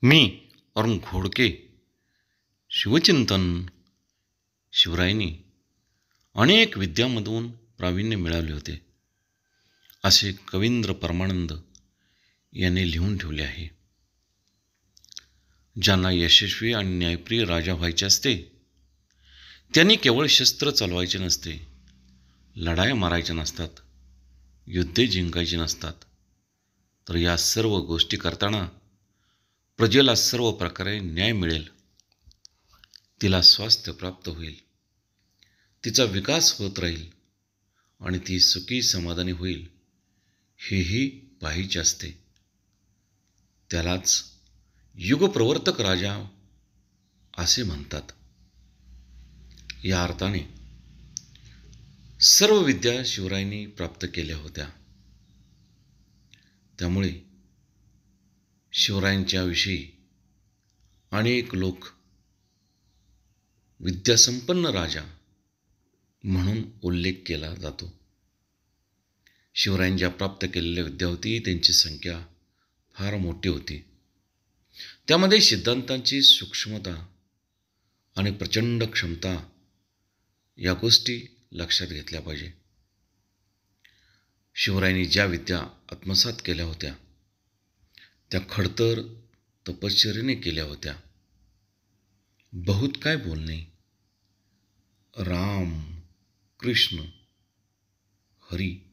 मी अरुण घोडके. शिवचिंतन. शिवरायांनी अनेक विद्यामधून प्रावीण्य मिळवले होते असे कवींद्र परमानंद यांनी लिहून ठेवले आहे. ज्यांना यशस्वी आणि न्यायप्रिय राजा व्हायचे असते त्यांनी केवळ शस्त्र चालवायचे नसते, लढाया मारायच्या नसतात, युद्धे जिंकायची नसतात, तर या सर्व गोष्टी करताना प्रजेला सर्व प्रकारे न्याय मिळेल, तिला स्वास्थ्य प्राप्त होईल, तिचा विकास होत राहील आणि ती सुखी समाधानी होईल, हेही पाहिजे असते. त्यालाच युगप्रवर्तक राजा असे म्हणतात. या अर्थाने सर्व विद्या शिवरायांनी प्राप्त केल्या होत्या. त्यामुळे शिवरायांच्या विषयी अनेक लोक विद्यासंपन्न राजा म्हणून उल्लेख केला जातो. शिवरायांनी ज्या प्राप्त केलेल्या विद्या होती त्यांची संख्या फार मोठी होती. त्यामध्ये सिद्धांतांची सूक्ष्मता आणि प्रचंड क्षमता या गोष्टी लक्षात घेतल्या पाहिजे. शिवरायांनी ज्या विद्या आत्मसात केल्या होत्या त्या खडतर तपश्चर्येने केल्या होत्या. बहुत काय बोलणे, राम, कृष्ण, हरी